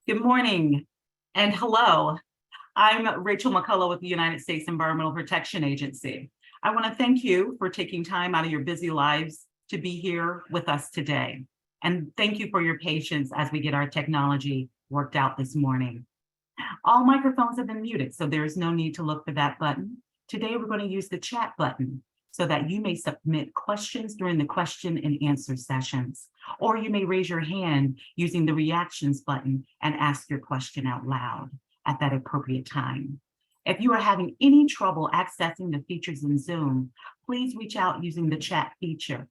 Good morning and hello. I'm Rachel McCullough with the United States Environmental Protection Agency. I want to thank you for taking time out of your busy lives to be here with us today. And thank you for your patience as we get our technology worked out this morning. All microphones have been muted, so there is no need to look for that button. Today, we're going to use the chat button so that you may submit questions during the question and answer sessions, or you may raise your hand using the reactions button and ask your question out loud at that appropriate time. If you are having any trouble accessing the features in Zoom, please reach out using the chat feature.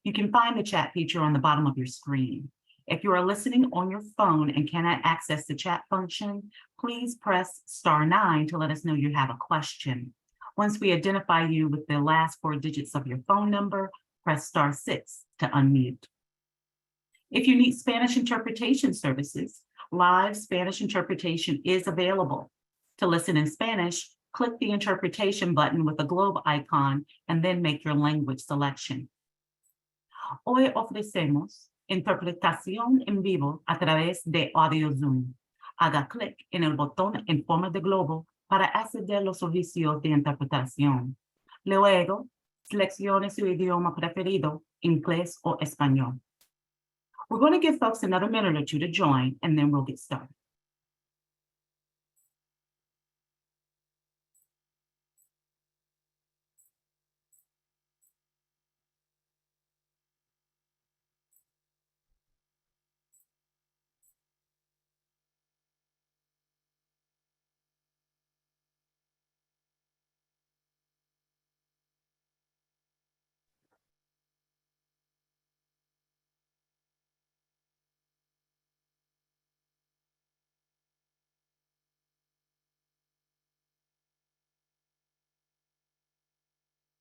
You can find the chat feature on the bottom of your screen. If you are listening on your phone and cannot access the chat function, please press *9 to let us know you have a question. Once we identify you with the last 4 digits of your phone number, press *6 to unmute. If you need Spanish interpretation services, live Spanish interpretation is available. To listen in Spanish, click the interpretation button with the globe icon and then make your language selection. Hoy ofrecemos interpretación en vivo a través de audio Zoom. Haga clic en el botón en forma de globo para acceder a los servicios de interpretación. Luego, seleccione su idioma preferido, inglés o español. We're going to give folks another minute or two to join, and then we'll get started.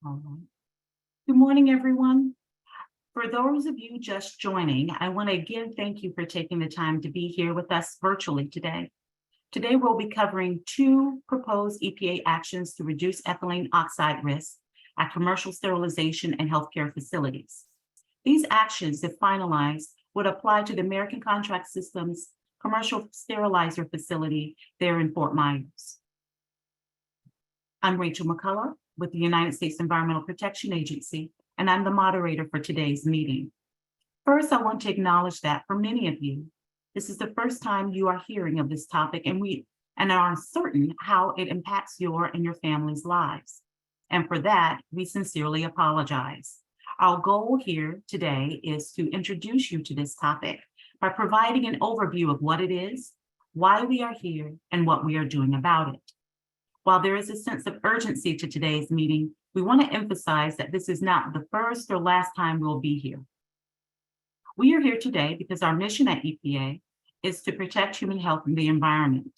All right. Good morning, everyone. For those of you just joining, I want to again thank you for taking the time to be here with us virtually today. Today, we'll be covering 2 proposed EPA actions to reduce ethylene oxide risk at commercial sterilization and healthcare facilities. These actions, if finalized, would apply to the American Contract Systems commercial sterilizer facility there in Fort Myers. I'm Rachel McCullough with the United States Environmental Protection Agency, and I'm the moderator for today's meeting. First, I want to acknowledge that for many of you, this is the first time you are hearing of this topic and are uncertain how it impacts your and your family's lives. And for that, we sincerely apologize. Our goal here today is to introduce you to this topic by providing an overview of what it is, why we are here, and what we are doing about it. While there is a sense of urgency to today's meeting, we want to emphasize that this is not the first or last time we'll be here. We are here today because our mission at EPA is to protect human health and the environment.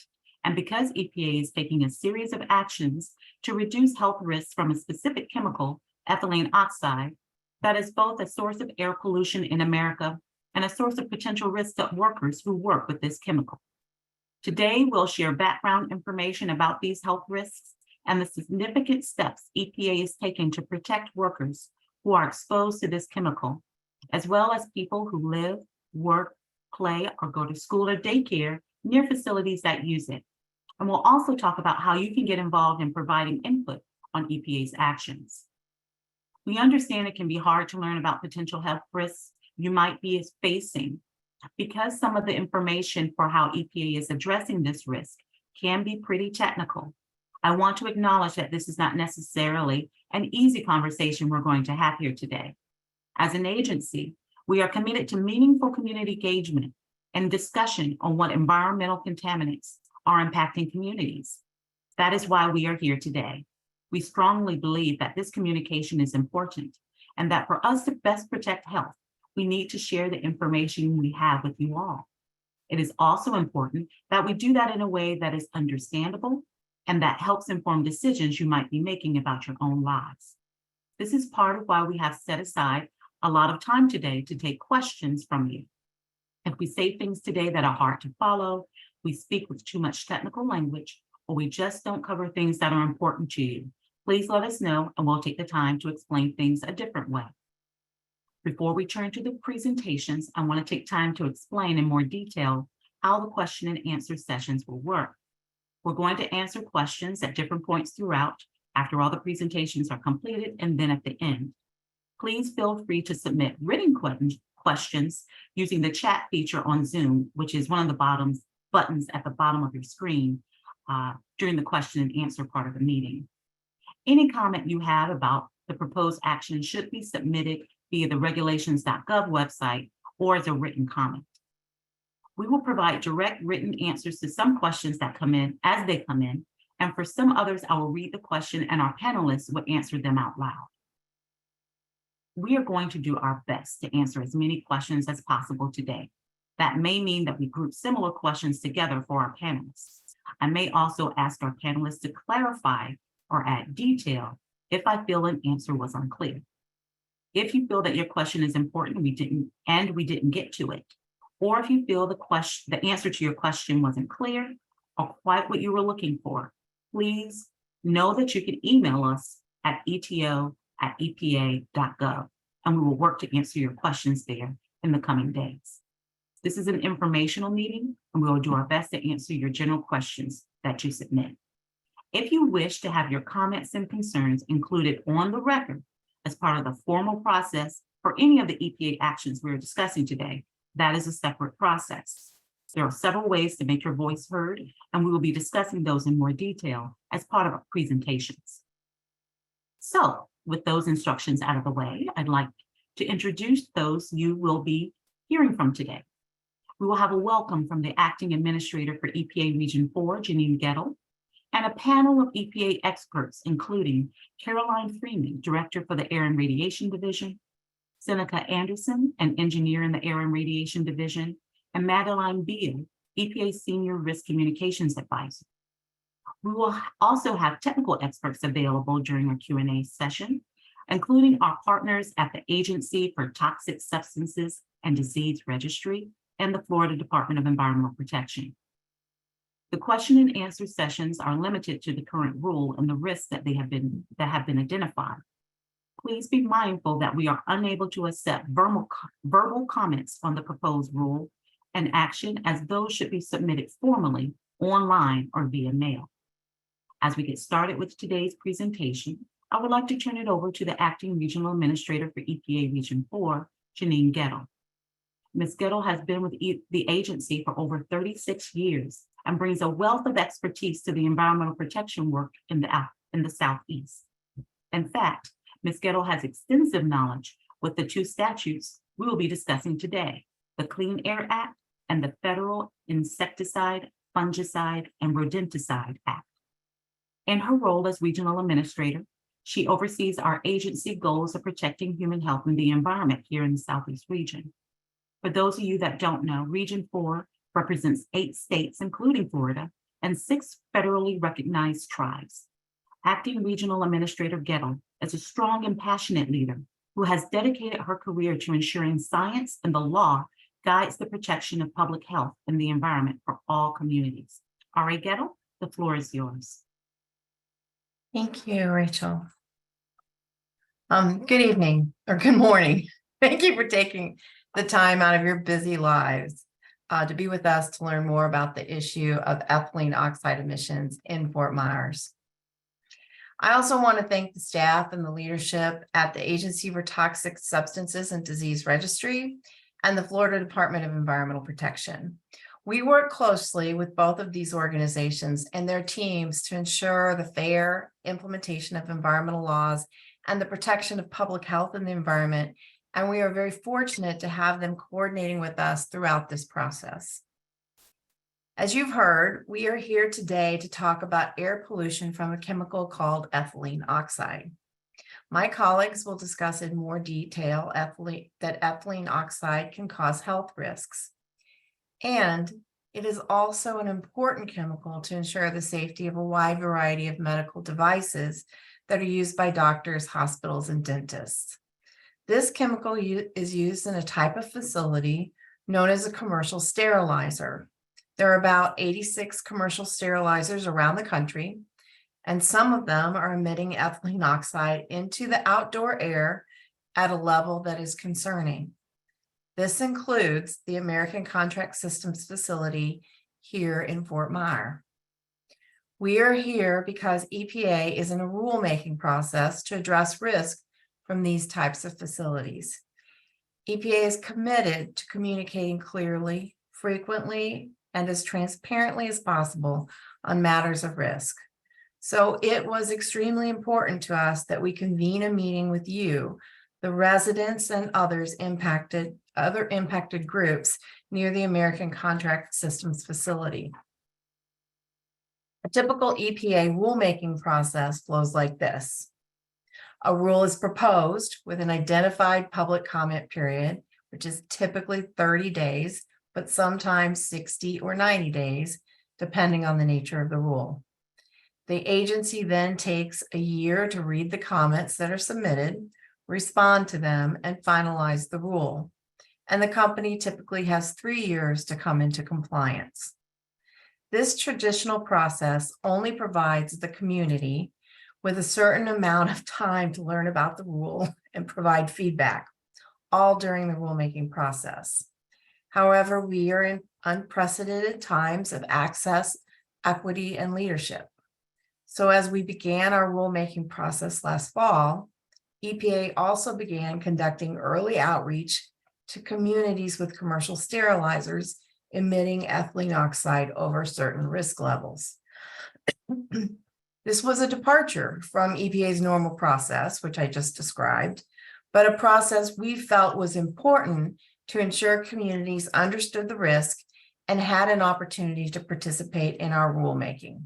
And because EPA is taking a series of actions to reduce health risks from a specific chemical, ethylene oxide, that is both a source of air pollution in America and a source of potential risk to workers who work with this chemical. Today, we'll share background information about these health risks and the significant steps EPA is taking to protect workers who are exposed to this chemical, as well as people who live, work, play, or go to school or daycare near facilities that use it. And we'll also talk about how you can get involved in providing input on EPA's actions. We understand it can be hard to learn about potential health risks you might be facing, because some of the information for how EPA is addressing this risk can be pretty technical. I want to acknowledge that this is not necessarily an easy conversation we're going to have here today. As an agency, we are committed to meaningful community engagement and discussion on what environmental contaminants are impacting communities. That is why we are here today. We strongly believe that this communication is important and that for us to best protect health, we need to share the information we have with you all. It is also important that we do that in a way that is understandable and that helps inform decisions you might be making about your own lives. This is part of why we have set aside a lot of time today to take questions from you. If we say things today that are hard to follow, we speak with too much technical language, or we just don't cover things that are important to you, please let us know and we'll take the time to explain things a different way. Before we turn to the presentations, I want to take time to explain in more detail how the question and answer sessions will work. We're going to answer questions at different points throughout, after all the presentations are completed, and then at the end. Please feel free to submit written questions using the chat feature on Zoom, which is one of the buttons at the bottom of your screen during the question and answer part of the meeting. Any comment you have about the proposed action should be submitted via the regulations.gov website or as a written comment. We will provide direct written answers to some questions that come in as they come in, and for some others, I will read the question and our panelists will answer them out loud. We are going to do our best to answer as many questions as possible today. That may mean that we group similar questions together for our panelists. I may also ask our panelists to clarify or add detail if I feel an answer was unclear. If you feel that your question is important, we didn't get to it, or if you feel the answer to your question wasn't clear or quite what you were looking for, please know that you can email us at ETO@EPA.gov, and we will work to answer your questions there in the coming days. This is an informational meeting, and we will do our best to answer your general questions that you submit. If you wish to have your comments and concerns included on the record as part of the formal process for any of the EPA actions we're discussing today, that is a separate process. There are several ways to make your voice heard, and we will be discussing those in more detail as part of our presentations. So, with those instructions out of the way, I'd like to introduce those you will be hearing from today. We will have a welcome from the Acting Administrator for EPA Region 4, Janine Gettle, and a panel of EPA experts, including Caroline Freeman, Director for the Air and Radiation Division, Seneca Anderson, an engineer in the Air and Radiation Division, and Madeline Beal, EPA Senior Risk Communications Advisor. We will also have technical experts available during our Q&A session, including our partners at the Agency for Toxic Substances and Disease Registry and the Florida Department of Environmental Protection. The question and answer sessions are limited to the current rule and the risks that have been identified. Please be mindful that we are unable to accept verbal comments on the proposed rule and action, as those should be submitted formally online or via mail. As we get started with today's presentation, I would like to turn it over to the Acting Regional Administrator for EPA Region 4, Janine Gettle. Ms. Gettle has been with the agency for over 36 years and brings a wealth of expertise to the environmental protection work in the Southeast. In fact, Ms. Gettle has extensive knowledge with the two statutes we will be discussing today, the Clean Air Act and the Federal Insecticide, Fungicide, and Rodenticide Act. In her role as Regional Administrator, she oversees our agency goals of protecting human health and the environment here in the Southeast region. For those of you that don't know, Region 4 represents 8 states, including Florida, and 6 federally recognized tribes. Acting Regional Administrator Gettle is a strong and passionate leader who has dedicated her career to ensuring science and the law guides the protection of public health and the environment for all communities. R.A. Gettle, the floor is yours. Thank you, Rachel. Good evening or good morning. Thank you for taking the time out of your busy lives to be with us to learn more about the issue of ethylene oxide emissions in Fort Myers. I also want to thank the staff and the leadership at the Agency for Toxic Substances and Disease Registry and the Florida Department of Environmental Protection. We work closely with both of these organizations and their teams to ensure the fair implementation of environmental laws and the protection of public health and the environment, and we are very fortunate to have them coordinating with us throughout this process. As you've heard, we are here today to talk about air pollution from a chemical called ethylene oxide. My colleagues will discuss in more detail that ethylene oxide can cause health risks. And it is also an important chemical to ensure the safety of a wide variety of medical devices that are used by doctors, hospitals, and dentists. This chemical is used in a type of facility known as a commercial sterilizer. There are about 86 commercial sterilizers around the country, and some of them are emitting ethylene oxide into the outdoor air at a level that is concerning. This includes the American Contract Systems facility here in Fort Myer. We are here because EPA is in a rulemaking process to address risk from these types of facilities. EPA is committed to communicating clearly, frequently, and as transparently as possible on matters of risk. So it was extremely important to us that we convene a meeting with you, the residents and other impacted groups near the American Contract Systems facility. A typical EPA rulemaking process flows like this. A rule is proposed with an identified public comment period, which is typically 30 days, but sometimes 60 or 90 days, depending on the nature of the rule. The agency then takes a year to read the comments that are submitted, respond to them, and finalize the rule. And the company typically has 3 years to come into compliance. This traditional process only provides the community with a certain amount of time to learn about the rule and provide feedback, all during the rulemaking process. However, we are in unprecedented times of access, equity, and leadership. So as we began our rulemaking process last fall, EPA also began conducting early outreach to communities with commercial sterilizers emitting ethylene oxide over certain risk levels. This was a departure from EPA's normal process, which I just described, but a process we felt was important to ensure communities understood the risk and had an opportunity to participate in our rulemaking.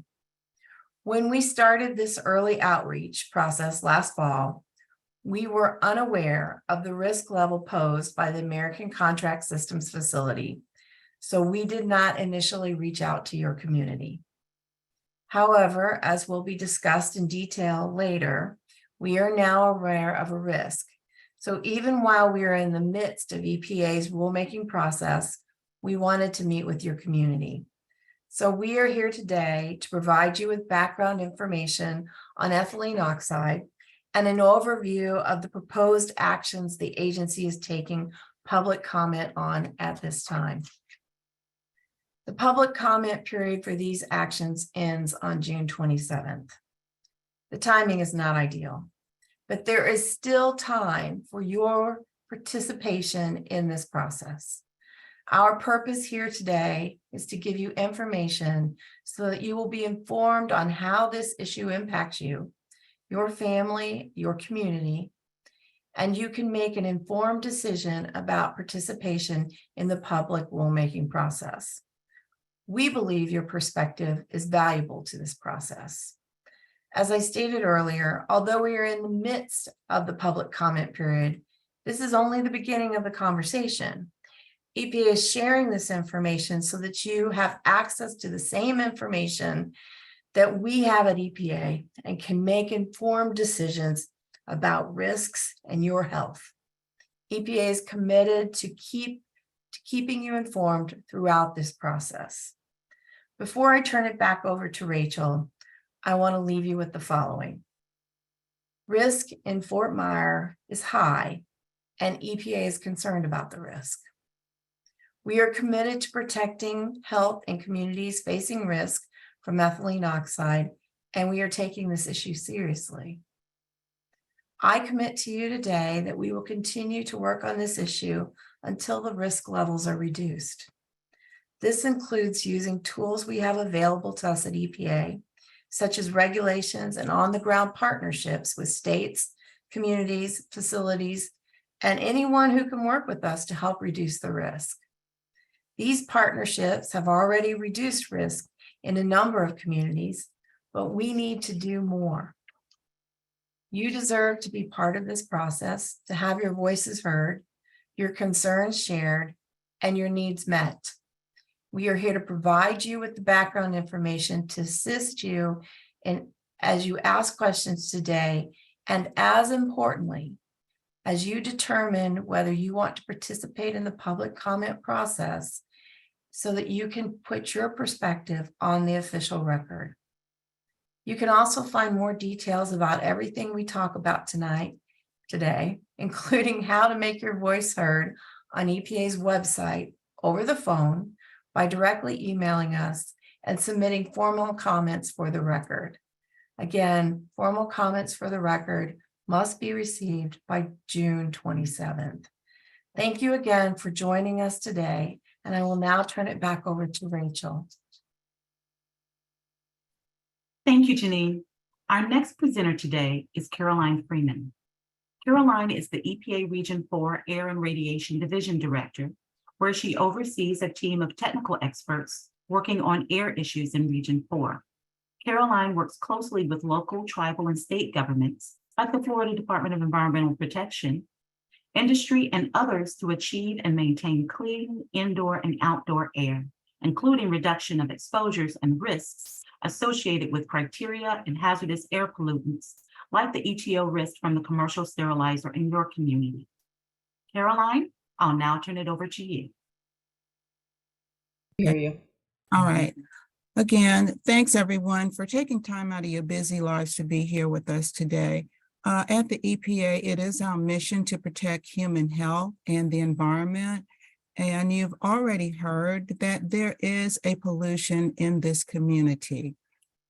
When we started this early outreach process last fall, we were unaware of the risk level posed by the American Contract Systems facility, so we did not initially reach out to your community. However, as will be discussed in detail later, we are now aware of a risk. So even while we are in the midst of EPA's rulemaking process, we wanted to meet with your community. So we are here today to provide you with background information on ethylene oxide and an overview of the proposed actions the agency is taking public comment on at this time. The public comment period for these actions ends on June 27th. The timing is not ideal, but there is still time for your participation in this process. Our purpose here today is to give you information so that you will be informed on how this issue impacts you, your family, your community, and you can make an informed decision about participation in the public rulemaking process. We believe your perspective is valuable to this process. As I stated earlier, although we are in the midst of the public comment period, this is only the beginning of the conversation. EPA is sharing this information so that you have access to the same information that we have at EPA and can make informed decisions about risks and your health. EPA is committed to keeping you informed throughout this process. Before I turn it back over to Rachel, I want to leave you with the following. Risk in Fort Myer is high, and EPA is concerned about the risk. We are committed to protecting health in communities facing risk from ethylene oxide, and we are taking this issue seriously. I commit to you today that we will continue to work on this issue until the risk levels are reduced. This includes using tools we have available to us at EPA, such as regulations and on-the-ground partnerships with states, communities, facilities, and anyone who can work with us to help reduce the risk. These partnerships have already reduced risk in a number of communities, but we need to do more. You deserve to be part of this process, to have your voices heard, your concerns shared, and your needs met. We are here to provide you with the background information to assist you as you ask questions today, and as importantly, as you determine whether you want to participate in the public comment process so that you can put your perspective on the official record. You can also find more details about everything we talk about today, including how to make your voice heard on EPA's website over the phone by directly emailing us and submitting formal comments for the record. Again, formal comments for the record must be received by June 27th. Thank you again for joining us today, and I will now turn it back over to Rachel. Thank you, Janine. Our next presenter today is Caroline Freeman. Caroline is the EPA Region 4 Air and Radiation Division Director, where she oversees a team of technical experts working on air issues in Region 4. Caroline works closely with local, tribal, and state governments, like the Florida Department of Environmental Protection, industry, and others to achieve and maintain clean indoor and outdoor air, including reduction of exposures and risks associated with criteria and hazardous air pollutants, like the EtO risk from the commercial sterilizer in your community. Caroline, I'll now turn it over to you. Hear you. All right. Again, thanks everyone for taking time out of your busy lives to be here with us today. At the EPA, it is our mission to protect human health and the environment. And you've already heard that there is a pollution in this community.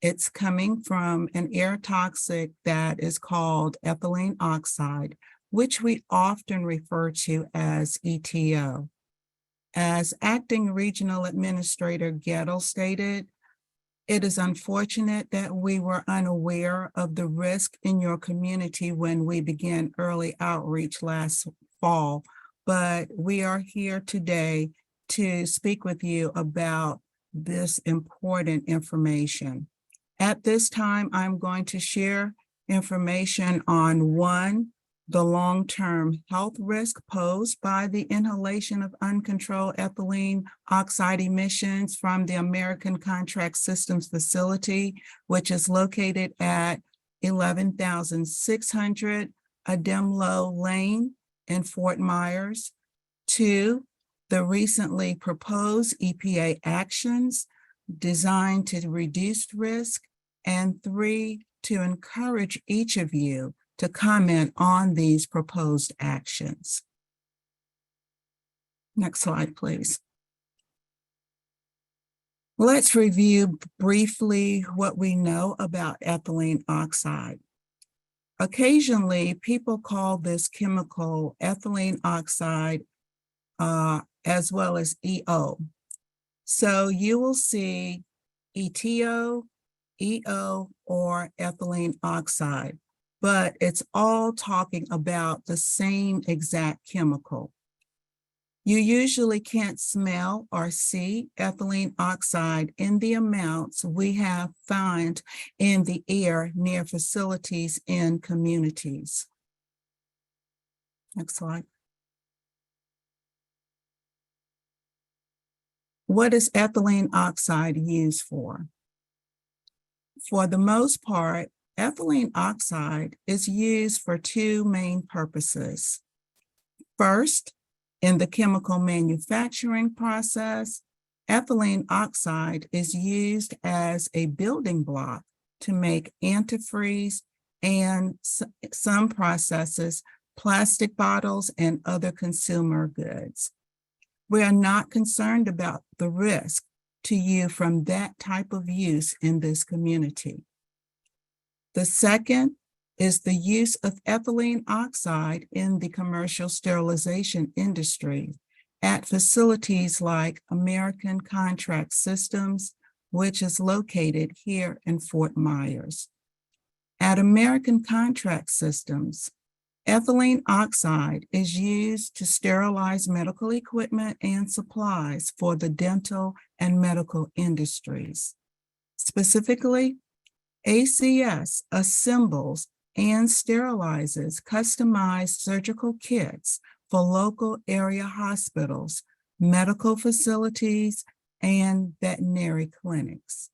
It's coming from an air toxic that is called ethylene oxide, which we often refer to as EtO. As Acting Regional Administrator Gettle stated, it is unfortunate that we were unaware of the risk in your community when we began early outreach last fall, but we are here today to speak with you about this important information. At this time, I'm going to share information on one, the long-term health risk posed by the inhalation of uncontrolled ethylene oxide emissions from the American Contract Systems Facility, which is located at 11,600 Ademlo Lane in Fort Myers. Two, the recently proposed EPA actions designed to reduce risk. And three, to encourage each of you to comment on these proposed actions. Next slide, please. Let's review briefly what we know about ethylene oxide. Occasionally, people call this chemical ethylene oxide as well as EO. So you will see EtO, EO, or ethylene oxide, but it's all talking about the same exact chemical. You usually can't smell or see ethylene oxide in the amounts we have found in the air near facilities in communities. Next slide. What is ethylene oxide used for? For the most part, ethylene oxide is used for two main purposes. First, in the chemical manufacturing process, ethylene oxide is used as a building block to make antifreeze and some processes, plastic bottles, and other consumer goods. We are not concerned about the risk to you from that type of use in this community. The second is the use of ethylene oxide in the commercial sterilization industry at facilities like American Contract Systems, which is located here in Fort Myers. At American Contract Systems, ethylene oxide is used to sterilize medical equipment and supplies for the dental and medical industries. Specifically, ACS assembles and sterilizes customized surgical kits for local area hospitals, medical facilities, and veterinary clinics.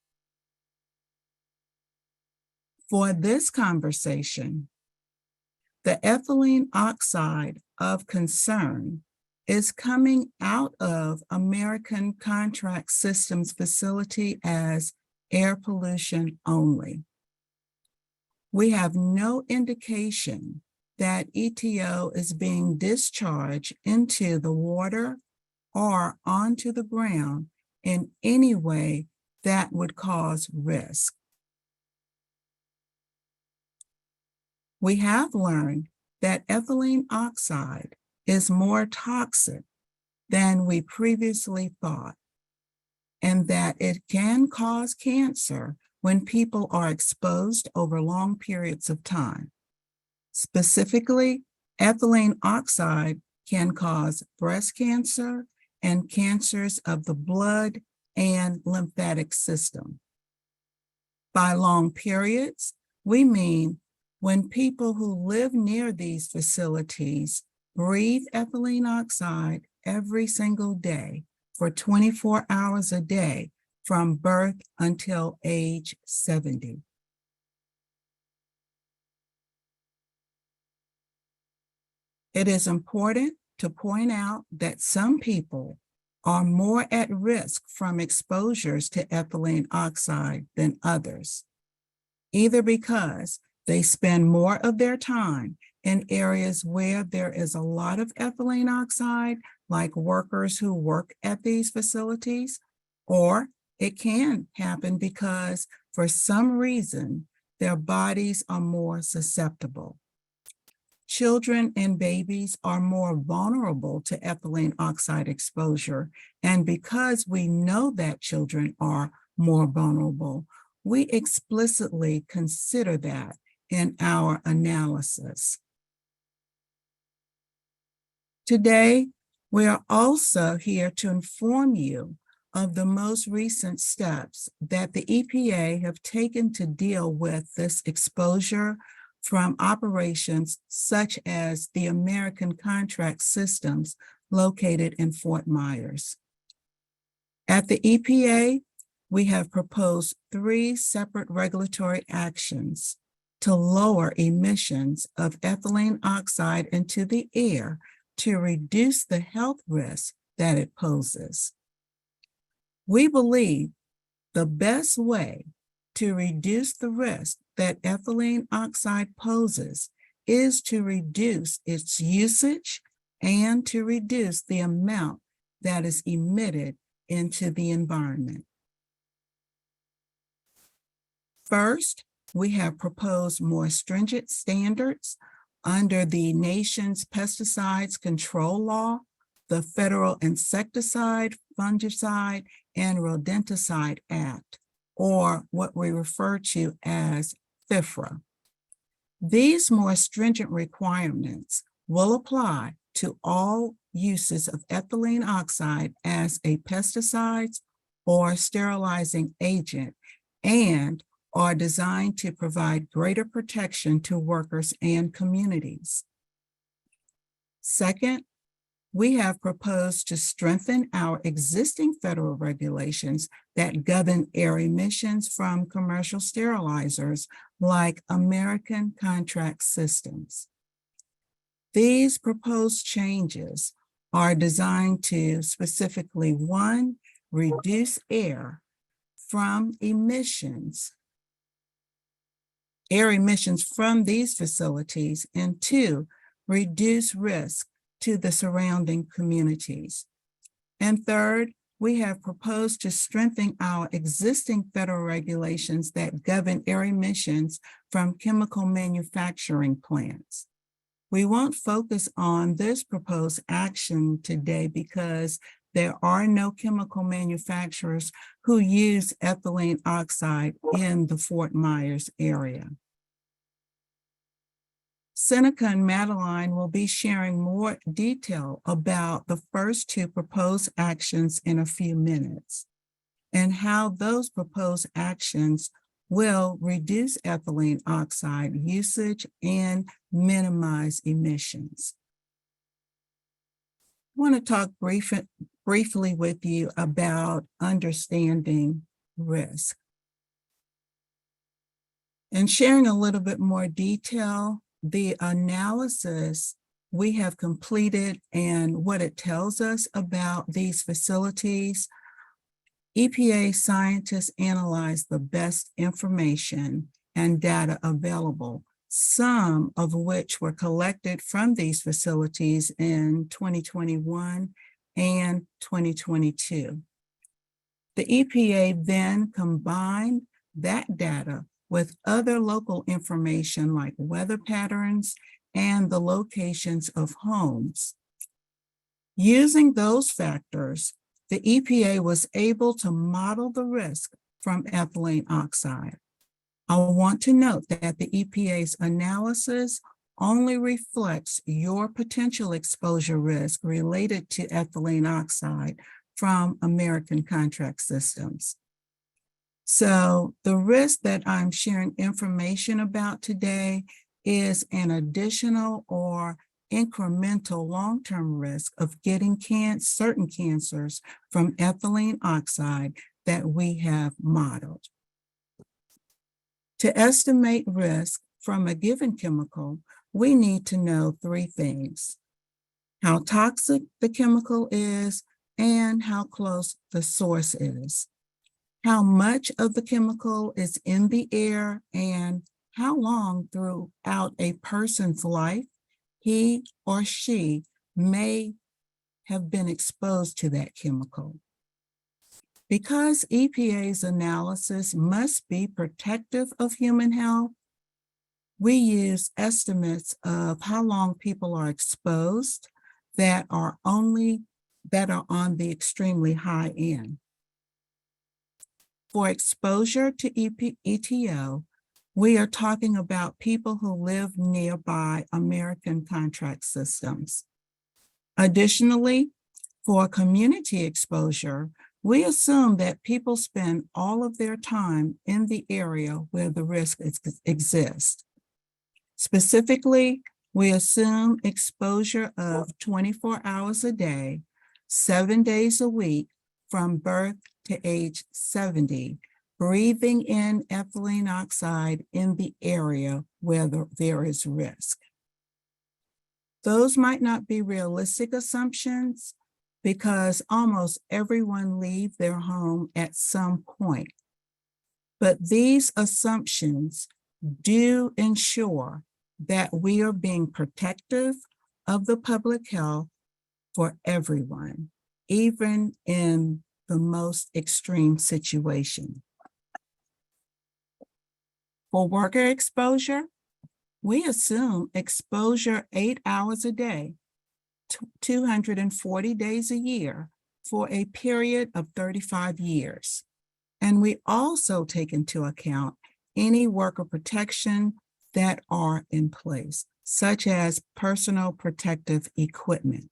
For this conversation, the ethylene oxide of concern is coming out of American Contract Systems facility as air pollution only. We have no indication that EtO is being discharged into the water or onto the ground in any way that would cause risk. We have learned that ethylene oxide is more toxic than we previously thought, and that it can cause cancer when people are exposed over long periods of time. Specifically, ethylene oxide can cause breast cancer and cancers of the blood and lymphatic system. By long periods, we mean when people who live near these facilities breathe ethylene oxide every single day for 24 hours a day from birth until age 70. It is important to point out that some people are more at risk from exposures to ethylene oxide than others, either because they spend more of their time in areas where there is a lot of ethylene oxide, like workers who work at these facilities, or it can happen because for some reason their bodies are more susceptible. Children and babies are more vulnerable to ethylene oxide exposure, and because we know that children are more vulnerable, we explicitly consider that in our analysis. Today, we are also here to inform you of the most recent steps that the EPA have taken to deal with this exposure from operations such as the American Contract Systems located in Fort Myers. At the EPA, we have proposed 3 separate regulatory actions to lower emissions of ethylene oxide into the air to reduce the health risk that it poses. We believe the best way to reduce the risk that ethylene oxide poses is to reduce its usage and to reduce the amount that is emitted into the environment. First, we have proposed more stringent standards under the nation's pesticides control law, the Federal Insecticide, Fungicide, and Rodenticide Act, or what we refer to as FIFRA. These more stringent requirements will apply to all uses of ethylene oxide as a pesticide or sterilizing agent, and are designed to provide greater protection to workers and communities. Second, we have proposed to strengthen our existing federal regulations that govern air emissions from commercial sterilizers like American Contract Systems. These proposed changes are designed to specifically, 1, reduce air emissions from these facilities, and 2, reduce risk to the surrounding communities. And third, we have proposed to strengthen our existing federal regulations that govern air emissions from chemical manufacturing plants. We won't focus on this proposed action today because there are no chemical manufacturers who use ethylene oxide in the Fort Myers area. Seneca and Madeline will be sharing more detail about the first 2 proposed actions in a few minutes, and how those proposed actions will reduce ethylene oxide usage and minimize emissions. I want to talk briefly with you about understanding risk. And sharing a little bit more detail, the analysis we have completed and what it tells us about these facilities. EPA scientists analyze the best information and data available some of which were collected from these facilities in 2021 and 2022. The EPA then combined that data with other local information like weather patterns and the locations of homes. Using those factors, the EPA was able to model the risk from ethylene oxide. I want to note that the EPA's analysis only reflects your potential exposure risk related to ethylene oxide from American contract systems. So the risk that I'm sharing information about today is an additional or incremental long-term risk of getting certain cancers from ethylene oxide that we have modeled. To estimate risk from a given chemical, we need to know three things: how toxic the chemical is and how close the source is, how much of the chemical is in the air, and how long throughout a person's life he or she may have been exposed to that chemical. Because EPA's analysis must be protective of human health, we use estimates of how long people are exposed that are on the extremely high end. For exposure to EtO, we are talking about people who live nearby American contract systems. Additionally, for community exposure, we assume that people spend all of their time in the area where the risk exists. Specifically, we assume exposure of 24 hours a day, 7 days a week from birth to age 70, breathing in ethylene oxide in the area where there is risk. Those might not be realistic assumptions because almost everyone leaves their home at some point. But these assumptions do ensure that we are being protective of the public health for everyone, even in the most extreme situation. For worker exposure, we assume exposure 8 hours a day, 240 days a year for a period of 35 years. And we also take into account any worker protection that are in place, such as personal protective equipment.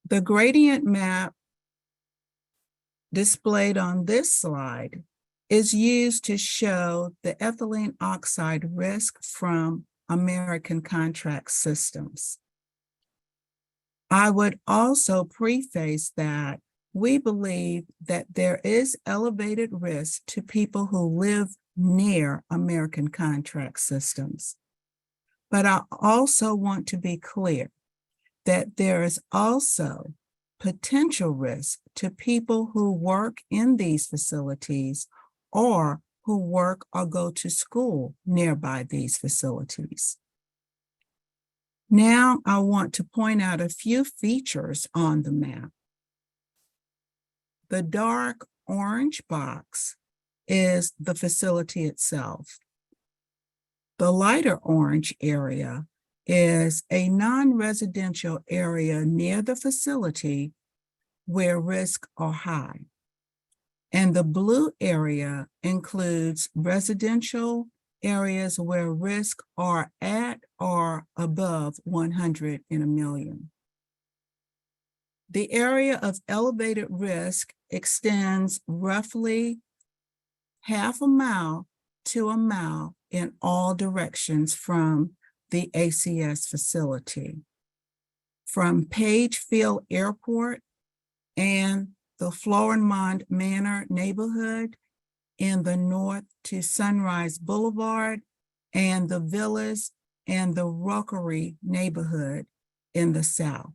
The gradient map displayed on this slide is used to show the ethylene oxide risk from American contract systems. I would also preface that we believe that there is elevated risk to people who live near American contract systems. But I also want to be clear that there is also potential risk to people who work in these facilities or who work or go to school nearby these facilities. Now, I want to point out a few features on the map. The dark orange box is the facility itself. The lighter orange area is a non-residential area near the facility where risks are high. And the blue area includes residential areas where risks are at or above 100 in a million. The area of elevated risk extends roughly half a mile to a mile in all directions from the ACS facility. From Page Field Airport and the Florimond Manor neighborhood in the north to Sunrise Boulevard and the Villas and the Rockery neighborhood in the south.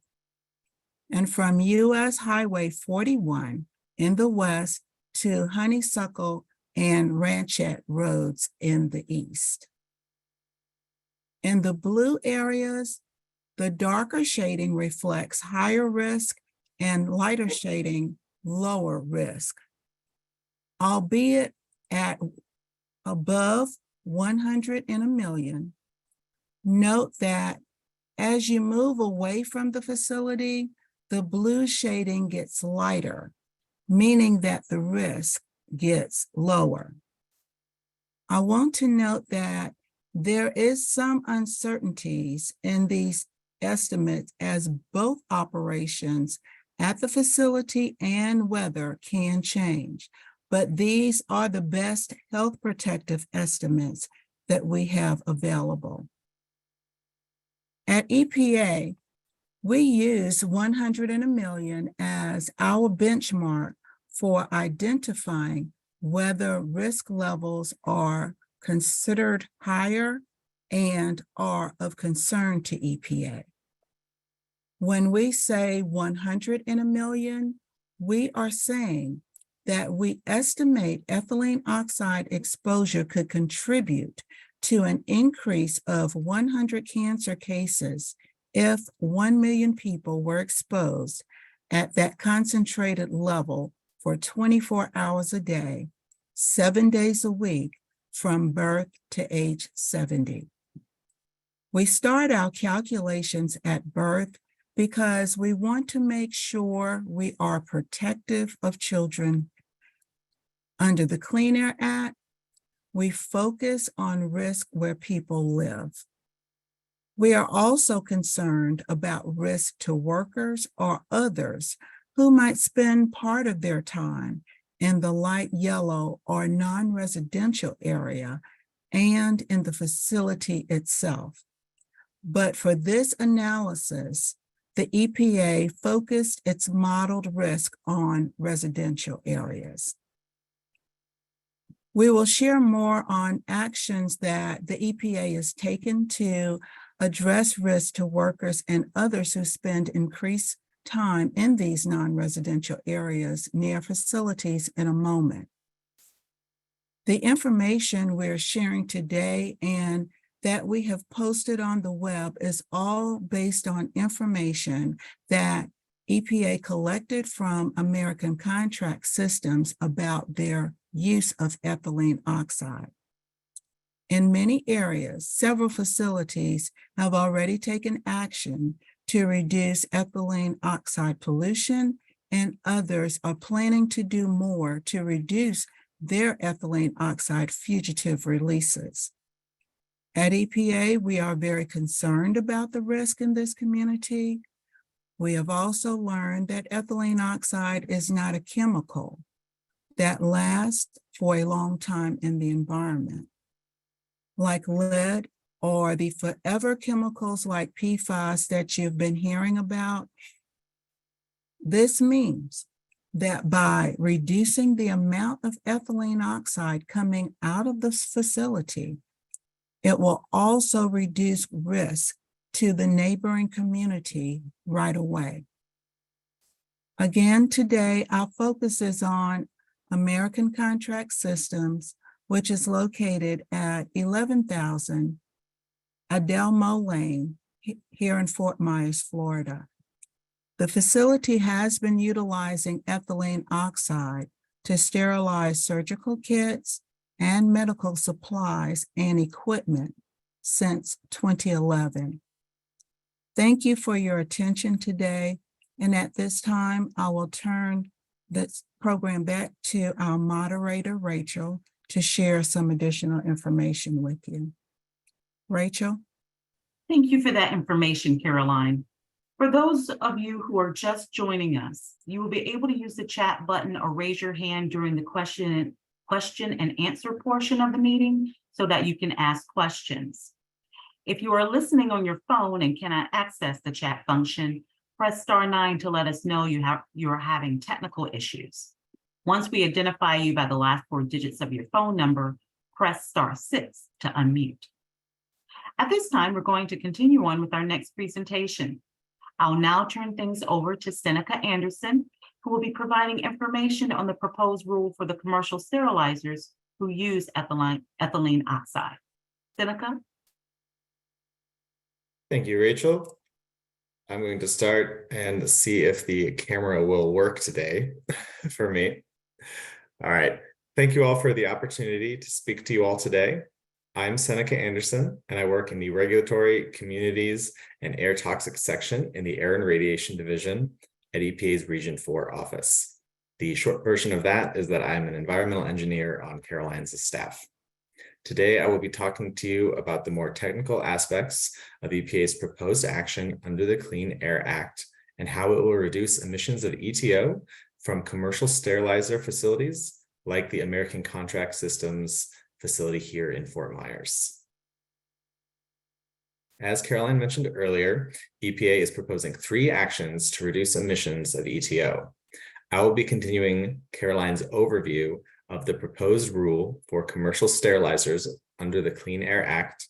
And from US Highway 41 in the west to Honeysuckle and Ranchette roads in the east. In the blue areas, the darker shading reflects higher risk and lighter shading lower risk. Albeit at above 100 in a million, note that as you move away from the facility, the blue shading gets lighter, meaning that the risk gets lower. I want to note that there is some uncertainties in these estimates as both operations at the facility and weather can change, but these are the best health protective estimates that we have available. At EPA, we use 100 in a million as our benchmark for identifying whether risk levels are considered higher and are of concern to EPA. When we say 100 in a million, we are saying that we estimate ethylene oxide exposure could contribute to an increase of 100 cancer cases if 1 million people were exposed at that concentrated level for 24 hours a day, 7 days a week, from birth to age 70. We start our calculations at birth because we want to make sure we are protective of children. Under the Clean Air Act, we focus on risk where people live. We are also concerned about risk to workers or others who might spend part of their time in the light yellow or non-residential area and in the facility itself. But for this analysis, the EPA focused its modeled risk on residential areas. We will share more on actions that the EPA has taken to address risk to workers and others who spend increased time in these non-residential areas near facilities in a moment. The information we're sharing today and that we have posted on the web is all based on information that EPA collected from American Contract Systems about their use of ethylene oxide. In many areas, several facilities have already taken action to reduce ethylene oxide pollution, and others are planning to do more to reduce their ethylene oxide fugitive releases. At EPA, we are very concerned about the risk in this community. We have also learned that ethylene oxide is not a chemical that lasts for a long time in the environment. Like lead or the forever chemicals like PFAS that you've been hearing about, this means that by reducing the amount of ethylene oxide coming out of this facility, it will also reduce risk to the neighboring community right away. Again, today, our focus is on American Contract Systems, which is located at 11,000 Adelmo Lane here in Fort Myers, Florida. The facility has been utilizing ethylene oxide to sterilize surgical kits and medical supplies and equipment since 2011. Thank you for your attention today. And at this time, I will turn this program back to our moderator, Rachel, to share some additional information with you. Rachel? Thank you for that information, Caroline. For those of you who are just joining us, you will be able to use the chat button or raise your hand during the question and answer portion of the meeting so that you can ask questions. If you are listening on your phone and cannot access the chat function, press *9 to let us know you are having technical issues. Once we identify you by the last 4 digits of your phone number, press *6 to unmute. At this time, we're going to continue on with our next presentation. I'll now turn things over to Seneca Anderson, who will be providing information on the proposed rule for the commercial sterilizers who use ethylene oxide. Seneca? Thank you, Rachel. I'm going to start and see if the camera will work today for me. All right. Thank you all for the opportunity to speak to you all today. I'm Seneca Anderson, and I work in the Regulatory, Communities, and Air Toxics section in the Air and Radiation Division at EPA's Region 4 office. The short version of that is that I'm an environmental engineer on Caroline's staff. Today, I will be talking to you about the more technical aspects of EPA's proposed action under the Clean Air Act and how it will reduce emissions of EtO from commercial sterilizer facilities like the American Contract Systems facility here in Fort Myers. As Caroline mentioned earlier, EPA is proposing 3 actions to reduce emissions of EtO. I will be continuing Caroline's overview of the proposed rule for commercial sterilizers under the Clean Air Act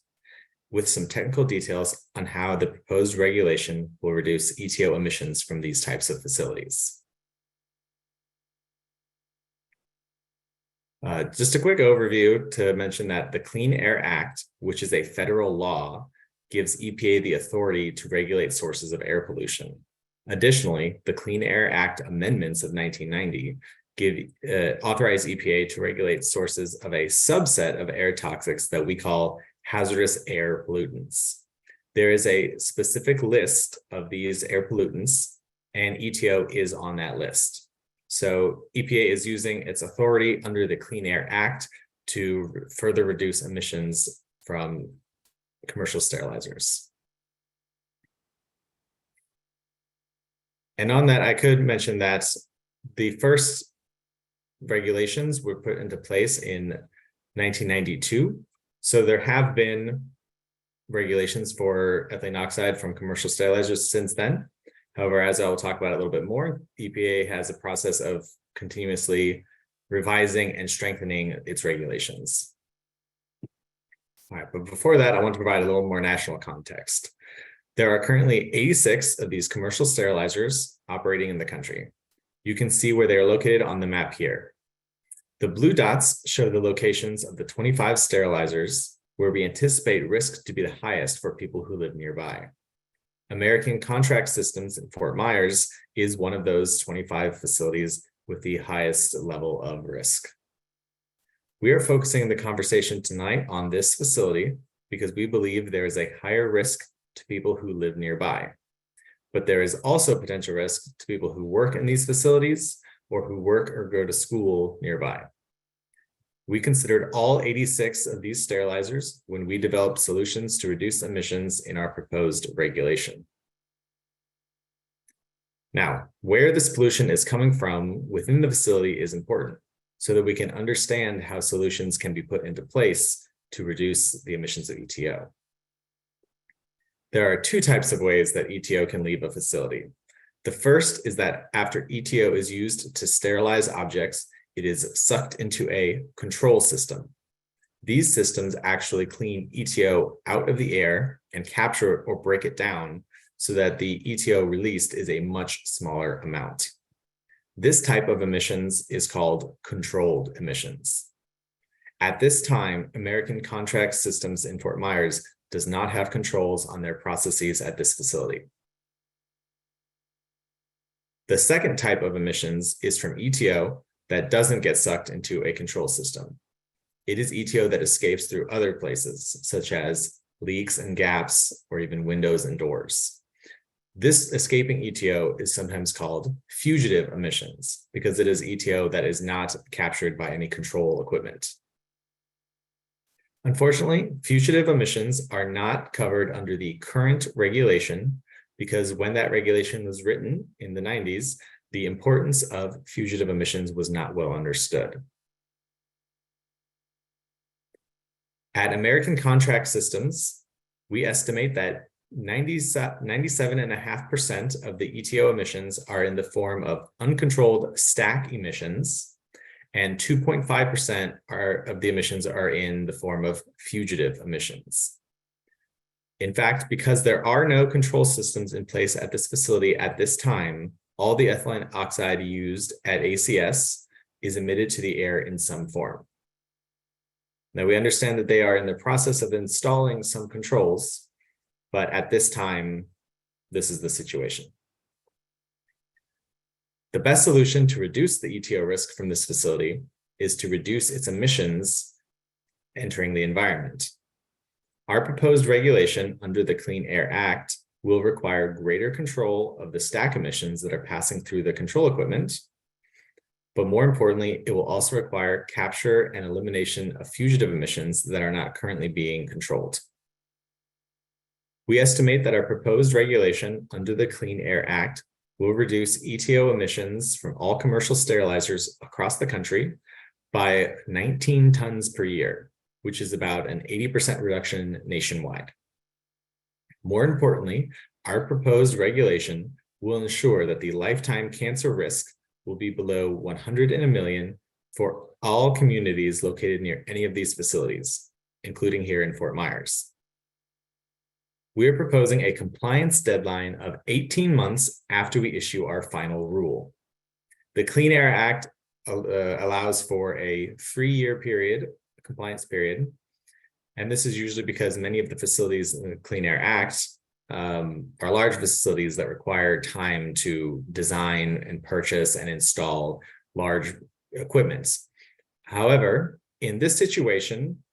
with some technical details on how the proposed regulation will reduce EtO emissions from these types of facilities. Just a quick overview to mention that the Clean Air Act, which is a federal law, gives EPA the authority to regulate sources of air pollution. Additionally, the Clean Air Act amendments of 1990 authorize EPA to regulate sources of a subset of air toxics that we call hazardous air pollutants. There is a specific list of these air pollutants, and EtO is on that list. So EPA is using its authority under the Clean Air Act to further reduce emissions from commercial sterilizers. And on that, I could mention that the first regulations were put into place in 1992. So there have been regulations for ethylene oxide from commercial sterilizers since then. However, as I will talk about a little bit more, EPA has a process of continuously revising and strengthening its regulations. All right, but before that, I want to provide a little more national context. There are currently 86 of these commercial sterilizers operating in the country. You can see where they are located on the map here. The blue dots show the locations of the 25 sterilizers where we anticipate risk to be the highest for people who live nearby. American Contract Systems in Fort Myers is one of those 25 facilities with the highest level of risk. We are focusing the conversation tonight on this facility because we believe there is a higher risk to people who live nearby. But there is also potential risk to people who work in these facilities or who work or go to school nearby. We considered all 86 of these sterilizers when we developed solutions to reduce emissions in our proposed regulation. Now, where this pollution is coming from within the facility is important so that we can understand how solutions can be put into place to reduce the emissions of EtO. There are 2 types of ways that EtO can leave a facility. The first is that after EtO is used to sterilize objects, it is sucked into a control system. These systems actually clean EtO out of the air and capture or break it down so that the EtO released is a much smaller amount. This type of emissions is called controlled emissions. At this time, American Contract Systems in Fort Myers does not have controls on their processes at this facility. The second type of emissions is from EtO that doesn't get sucked into a control system. It is EtO that escapes through other places, such as leaks and gaps, or even windows and doors. This escaping EtO is sometimes called fugitive emissions because it is EtO that is not captured by any control equipment. Unfortunately, fugitive emissions are not covered under the current regulation because when that regulation was written in the 90s, the importance of fugitive emissions was not well understood. At American Contract Systems, we estimate that 97.5% of the EtO emissions are in the form of uncontrolled stack emissions, and 2.5% of the emissions are in the form of fugitive emissions. In fact, because there are no control systems in place at this facility at this time, all the ethylene oxide used at ACS is emitted to the air in some form. Now, we understand that they are in the process of installing some controls, but at this time, this is the situation. The best solution to reduce the EtO risk from this facility is to reduce its emissions entering the environment. Our proposed regulation under the Clean Air Act will require greater control of the stack emissions that are passing through the control equipment. But more importantly, it will also require capture and elimination of fugitive emissions that are not currently being controlled. We estimate that our proposed regulation under the Clean Air Act will reduce EtO emissions from all commercial sterilizers across the country by 19 tons per year, which is about an 80% reduction nationwide. More importantly, our proposed regulation will ensure that the lifetime cancer risk will be below 100 in a million for all communities located near any of these facilities, including here in Fort Myers. We are proposing a compliance deadline of 18 months after we issue our final rule. The Clean Air Act allows for a 3-year period, compliance period, and this is usually because many of the facilities in the Clean Air Act are large facilities that require time to design and purchase and install large equipment. However, in this situation,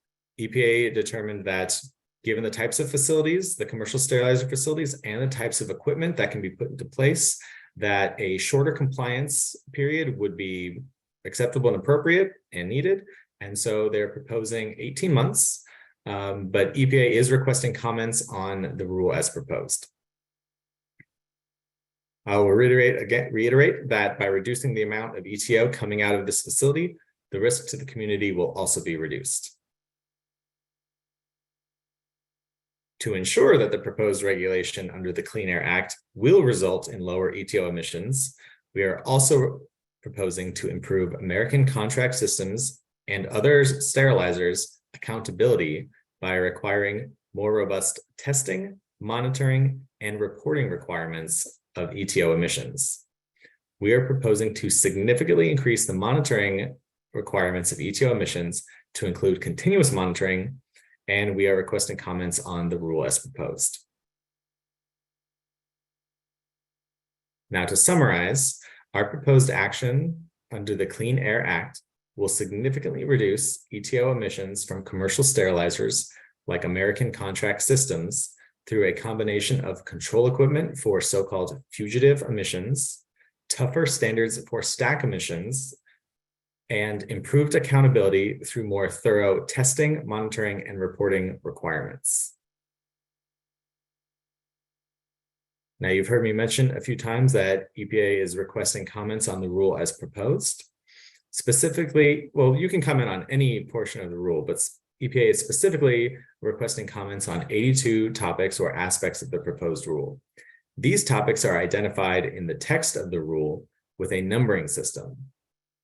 EPA determined that given the types of facilities, the commercial sterilizer facilities, and the types of equipment that can be put into place, that a shorter compliance period would be acceptable and appropriate and needed. And so they're proposing 18 months, but EPA is requesting comments on the rule as proposed. I will reiterate that by reducing the amount of EtO coming out of this facility, the risk to the community will also be reduced. To ensure that the proposed regulation under the Clean Air Act will result in lower EtO emissions, we are also proposing to improve American contract systems and other sterilizers' accountability by requiring more robust testing, monitoring, and reporting requirements of EtO emissions. We are proposing to significantly increase the monitoring requirements of EtO emissions to include continuous monitoring, and we are requesting comments on the rule as proposed. Now, to summarize, our proposed action under the Clean Air Act will significantly reduce EtO emissions from commercial sterilizers like American contract systems through a combination of control equipment for so-called fugitive emissions, tougher standards for stack emissions, and improved accountability through more thorough testing, monitoring, and reporting requirements. Now, you've heard me mention a few times that EPA is requesting comments on the rule as proposed. Specifically, well, you can comment on any portion of the rule, but EPA is specifically requesting comments on 82 topics or aspects of the proposed rule. These topics are identified in the text of the rule with a numbering system.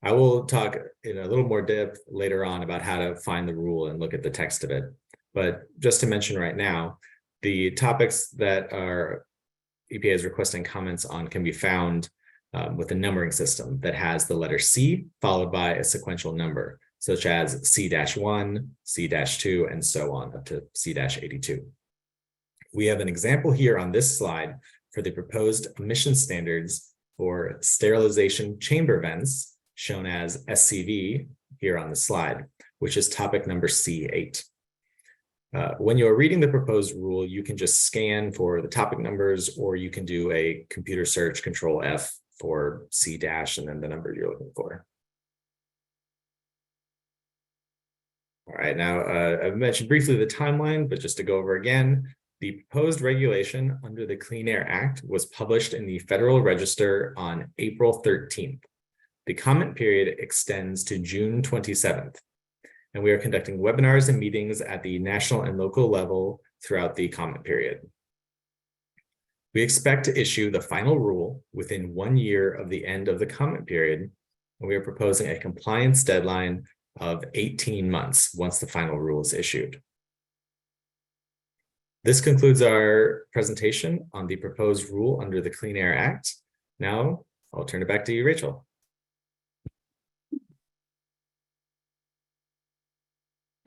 I will talk in a little more depth later on about how to find the rule and look at the text of it. But just to mention right now, the topics that are EPA is requesting comments on can be found with a numbering system that has the letter C followed by a sequential number, such as C-1, C-2, and so on up to C-82. We have an example here on this slide for the proposed emission standards for sterilization chamber vents, shown as SCV here on the slide, which is topic number C8. When you're reading the proposed rule, you can just scan for the topic numbers, or you can do a computer search, Control F for C- and then the number you're looking for. All right, now I've mentioned briefly the timeline, but just to go over again, the proposed regulation under the Clean Air Act was published in the Federal Register on April 13th. The comment period extends to June 27th, and we are conducting webinars and meetings at the national and local level throughout the comment period. We expect to issue the final rule within 1 year of the end of the comment period, and we are proposing a compliance deadline of 18 months once the final rule is issued. This concludes our presentation on the proposed rule under the Clean Air Act. Now, I'll turn it back to you, Rachel.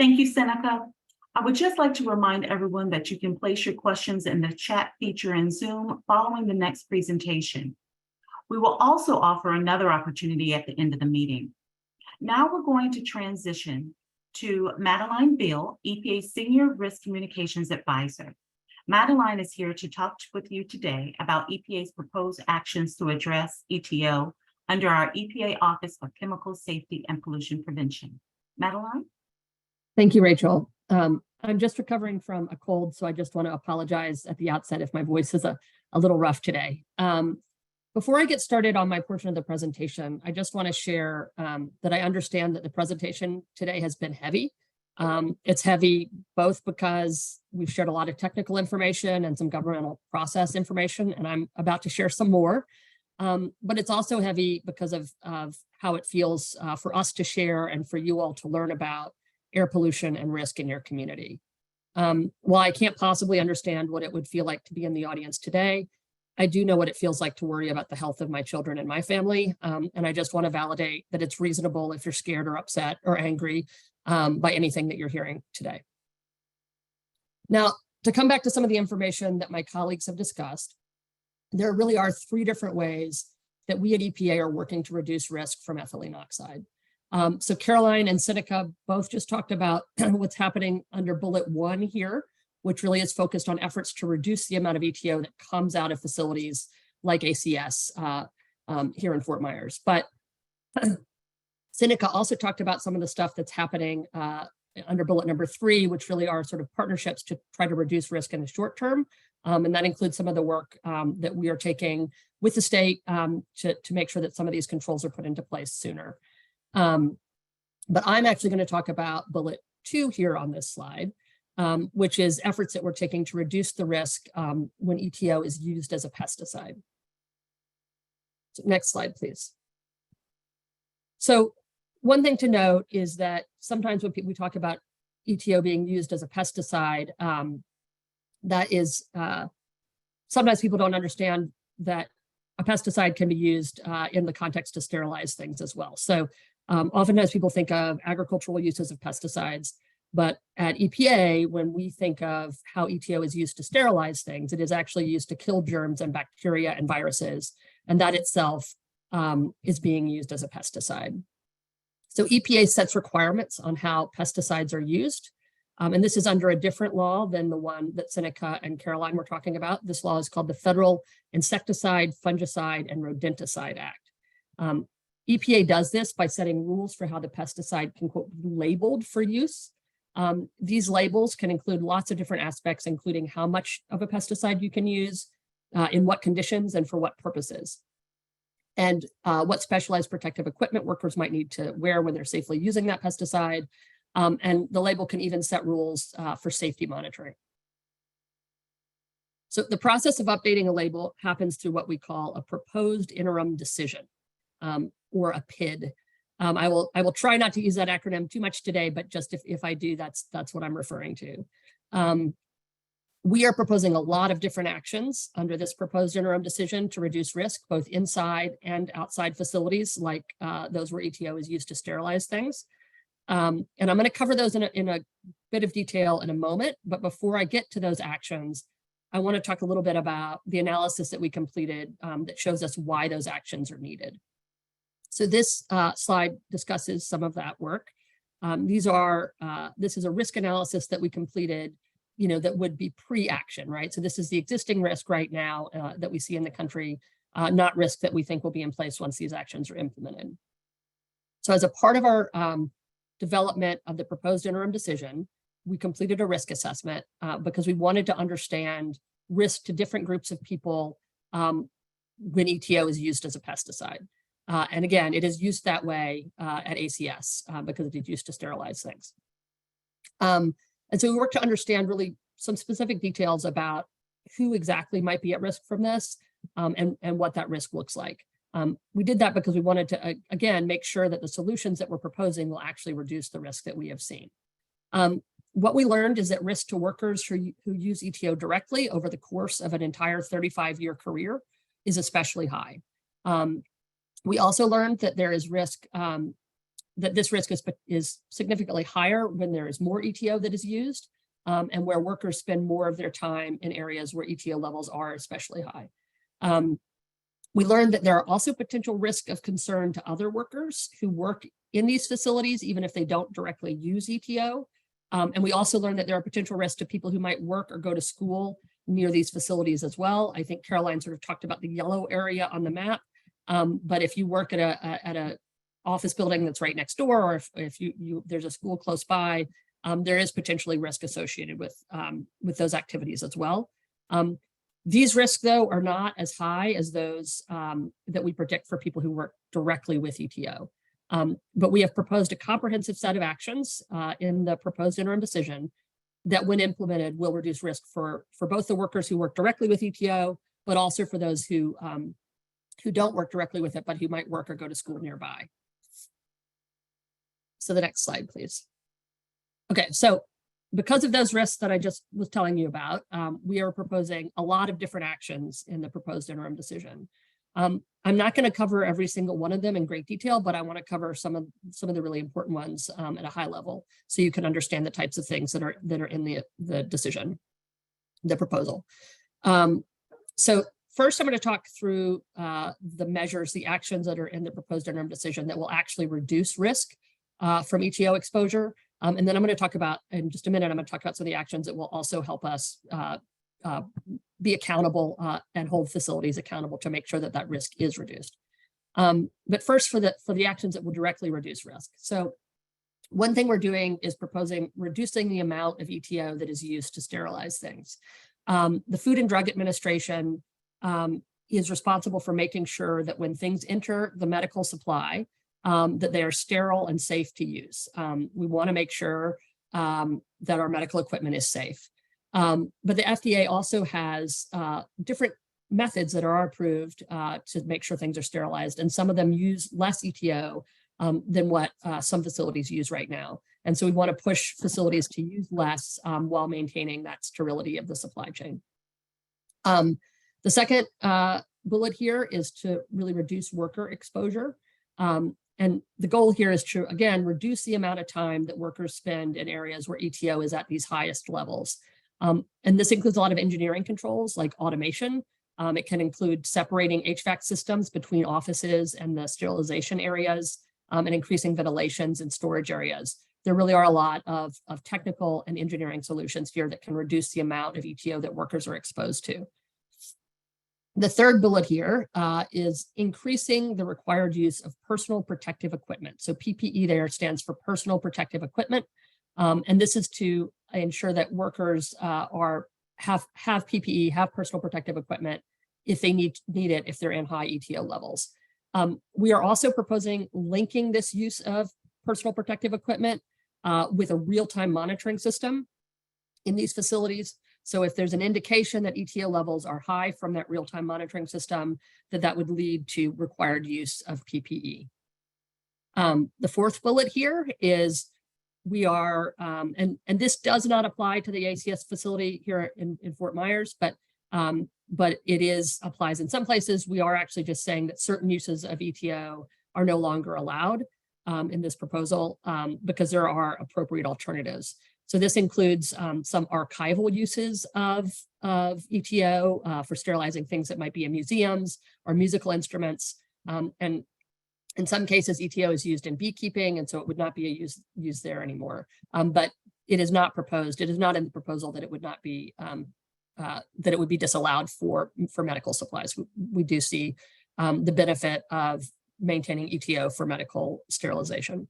Thank you, Seneca. I would just like to remind everyone that you can place your questions in the chat feature in Zoom following the next presentation. We will also offer another opportunity at the end of the meeting. Now we're going to transition to Madeline Beal, EPA Senior Risk Communications Advisor. Madeline is here to talk with you today about EPA's proposed actions to address EtO under our EPA Office of Chemical Safety and Pollution Prevention. Madeline? Thank you, Rachel. I'm just recovering from a cold, so I just want to apologize at the outset if my voice is a little rough today. Before I get started on my portion of the presentation, I just want to share that I understand that the presentation today has been heavy. It's heavy both because we've shared a lot of technical information and some governmental process information, and I'm about to share some more. But it's also heavy because of how it feels for us to share and for you all to learn about air pollution and risk in your community. While I can't possibly understand what it would feel like to be in the audience today, I do know what it feels like to worry about the health of my children and my family. And I just want to validate that it's reasonable if you're scared or upset or angry by anything that you're hearing today. Now, to come back to some of the information that my colleagues have discussed, there really are 3 different ways that we at EPA are working to reduce risk from ethylene oxide. So Caroline and Seneca both just talked about what's happening under bullet 1 here, which really is focused on efforts to reduce the amount of EtO that comes out of facilities like ACS here in Fort Myers. But Seneca also talked about some of the stuff that's happening under bullet number 3, which really are sort of partnerships to try to reduce risk in the short term. And that includes some of the work that we are taking with the state to make sure that some of these controls are put into place sooner. But I'm actually going to talk about bullet 2 here on this slide, which is efforts that we're taking to reduce the risk when EtO is used as a pesticide. So next slide, please. So one thing to note is that sometimes when we talk about EtO being used as a pesticide, that is, sometimes people don't understand that a pesticide can be used in the context to sterilize things as well. So oftentimes people think of agricultural uses of pesticides, but at EPA, when we think of how EtO is used to sterilize things, it is actually used to kill germs and bacteria and viruses, and that itself is being used as a pesticide. So EPA sets requirements on how pesticides are used, and this is under a different law than the one that Seneca and Caroline were talking about. This law is called the Federal Insecticide, Fungicide, and Rodenticide Act. EPA does this by setting rules for how the pesticide can, quote, be labeled for use. These labels can include lots of different aspects, including how much of a pesticide you can use, in what conditions, and for what purposes, and what specialized protective equipment workers might need to wear when they're safely using that pesticide. And the label can even set rules for safety monitoring. So the process of updating a label happens through what we call a proposed interim decision, or a PID. I will try not to use that acronym too much today, but just if I do, that's what I'm referring to. We are proposing a lot of different actions under this proposed interim decision to reduce risk, both inside and outside facilities, like those where EtO is used to sterilize things. And I'm going to cover those in a bit of detail in a moment. But before I get to those actions, I want to talk a little bit about the analysis that we completed that shows us why those actions are needed. So this slide discusses some of that work. This is a risk analysis that we completed, that would be pre-action, right? So this is the existing risk right now that we see in the country, not risk that we think will be in place once these actions are implemented. So as a part of our development of the proposed interim decision, we completed a risk assessment because we wanted to understand risk to different groups of people when EtO is used as a pesticide. And again, it is used that way at ACS because it is used to sterilize things. And so we worked to understand really some specific details about who exactly might be at risk from this and what that risk looks like. We did that because we wanted to, again, make sure that the solutions that we're proposing will actually reduce the risk that we have seen. What we learned is that risk to workers who use EtO directly over the course of an entire 35-year career is especially high. We also learned that there is risk that this risk is significantly higher when there is more ETO that is used, and where workers spend more of their time in areas where ETO levels are especially high. We learned that there are also potential risks of concern to other workers who work in these facilities, even if they don't directly use ETO. And we also learned that there are potential risks to people who might work or go to school near these facilities as well. I think Caroline sort of talked about the yellow area on the map. But if you work at a office building that's right next door, or if there's a school close by, there is potentially risk associated with those activities as well. These risks, though, are not as high as those that we predict for people who work directly with ETO. But we have proposed a comprehensive set of actions in the proposed interim decision that, when implemented, will reduce risk for both the workers who work directly with ETO, but also for those who don't work directly with it, but who might work or go to school nearby. So the next slide, please. Okay, so because of those risks that I just was telling you about, we are proposing a lot of different actions in the proposed interim decision. I'm not going to cover every single one of them in great detail, but I want to cover some of the really important ones at a high level, so you can understand the types of things that are in the decision, the proposal. So first, I'm going to talk through the measures, the actions that are in the proposed interim decision that will actually reduce risk from ETO exposure. And then I'm going to talk about, in just a minute, I'm going to talk about some of the actions that will also help us be accountable and hold facilities accountable to make sure that that risk is reduced. But first, for the actions that will directly reduce risk. So one thing we're doing is proposing reducing the amount of ETO that is used to sterilize things. The Food and Drug Administration is responsible for making sure that when things enter the medical supply, that they are sterile and safe to use. We want to make sure that our medical equipment is safe. But the FDA also has different methods that are approved to make sure things are sterilized, and some of them use less ETO than what some facilities use right now. And so we want to push facilities to use less while maintaining that sterility of the supply chain. The second bullet here is to really reduce worker exposure. And the goal here is to, again, reduce the amount of time that workers spend in areas where ETO is at these highest levels. And this includes a lot of engineering controls like automation. It can include separating HVAC systems between offices and the sterilization areas, and increasing ventilations and storage areas. There really are a lot of technical and engineering solutions here that can reduce the amount of ETO that workers are exposed to. The third bullet here is increasing the required use of personal protective equipment. So PPE there stands for personal protective equipment. And this is to ensure that workers have PPE, have personal protective equipment if they need it, if they're in high ETO levels. We are also proposing linking this use of personal protective equipment with a real-time monitoring system in these facilities. So if there's an indication that ETO levels are high from that real-time monitoring system, that would lead to required use of PPE. The fourth bullet here is we are, and this does not apply to the ACS facility here in Fort Myers, but it applies in some places. We are actually just saying that certain uses of ETO are no longer allowed in this proposal because there are appropriate alternatives. So this includes some archival uses of ETO for sterilizing things that might be in museums or musical instruments. And in some cases, ETO is used in beekeeping, and so it would not be used there anymore. But it is not proposed. It is not in the proposal that it would not be that it would be disallowed for medical supplies. We do see the benefit of maintaining ETO for medical sterilization.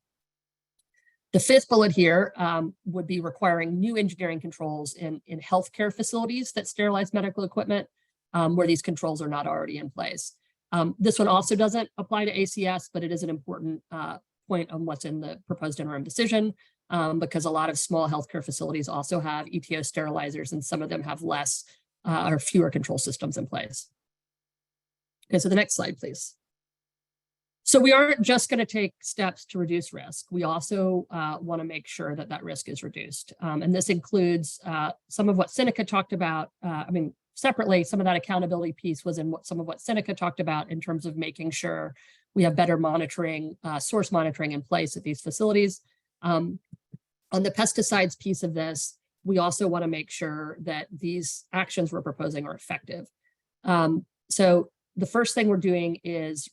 The fifth bullet here would be requiring new engineering controls in healthcare facilities that sterilize medical equipment where these controls are not already in place. This one also doesn't apply to ACS, but it is an important point on what's in the proposed interim decision because a lot of small healthcare facilities also have ETO sterilizers, and some of them have less or fewer control systems in place. Okay, so the next slide, please. So we aren't just going to take steps to reduce risk. We also want to make sure that that risk is reduced. And this includes some of what Seneca talked about. Separately, some of that accountability piece was in some of what Seneca talked about in terms of making sure we have better monitoring, source monitoring in place at these facilities. On the pesticides piece of this, we also want to make sure that these actions we're proposing are effective. So the first thing we're doing is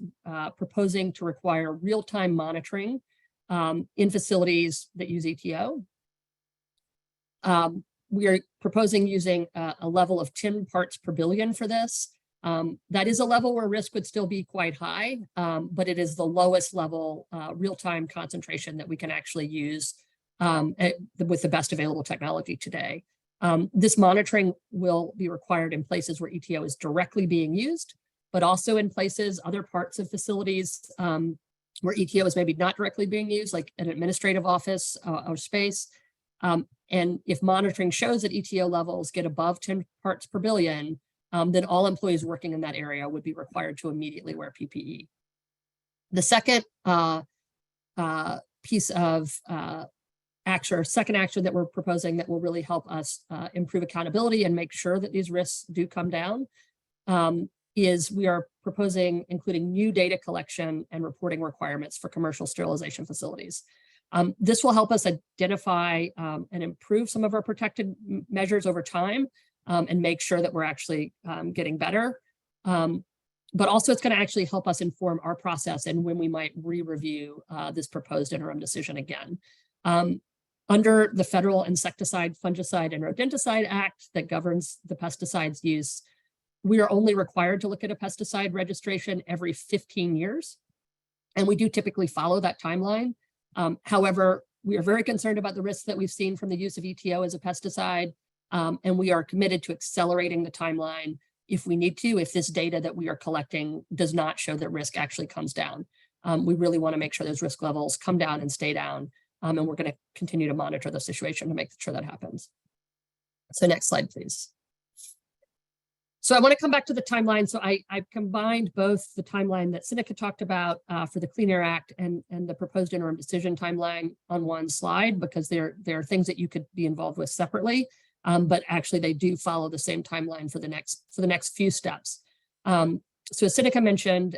proposing to require real-time monitoring in facilities that use EtO. We are proposing using a level of 10 parts per billion for this. That is a level where risk would still be quite high, but it is the lowest level real-time concentration that we can actually use with the best available technology today. This monitoring will be required in places where EtO is directly being used, but also in places, other parts of facilities where EtO is maybe not directly being used, like an administrative office or space. And if monitoring shows that EtO levels get above 10 parts per billion, then all employees working in that area would be required to immediately wear PPE. The second piece of action, or second action that we're proposing that will really help us improve accountability and make sure that these risks do come down is we are proposing including new data collection and reporting requirements for commercial sterilization facilities. This will help us identify and improve some of our protected measures over time and make sure that we're actually getting better. But also it's going to actually help us inform our process and when we might re-review this proposed interim decision again. Under the Federal Insecticide, Fungicide, and Rodenticide Act that governs the pesticides use, we are only required to look at a pesticide registration every 15 years. And we do typically follow that timeline. However, we are very concerned about the risks that we've seen from the use of EtO as a pesticide. And we are committed to accelerating the timeline if we need to, if this data that we are collecting does not show that risk actually comes down. We really want to make sure those risk levels come down and stay down. And we're going to continue to monitor the situation to make sure that happens. So next slide, please. So I want to come back to the timeline. So I've combined both the timeline that Seneca talked about for the Clean Air Act and the proposed interim decision timeline on one slide, because there are things that you could be involved with separately, but actually they do follow the same timeline for the next few steps. So as Seneca mentioned,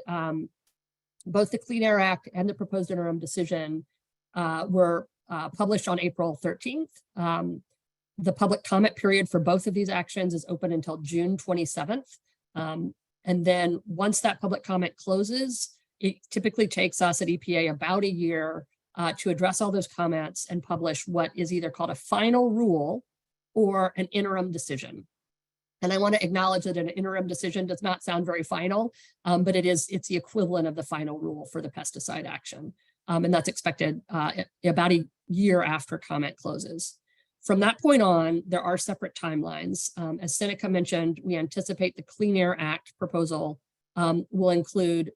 both the Clean Air Act and the proposed interim decision were published on April 13th. The public comment period for both of these actions is open until June 27th. And then once that public comment closes, it typically takes us at EPA about a year to address all those comments and publish what is either called a final rule or an interim decision. And I want to acknowledge that an interim decision does not sound very final, but it's the equivalent of the final rule for the pesticide action. And that's expected about a year after comment closes. From that point on, there are separate timelines. As Seneca mentioned, we anticipate the Clean Air Act proposal will include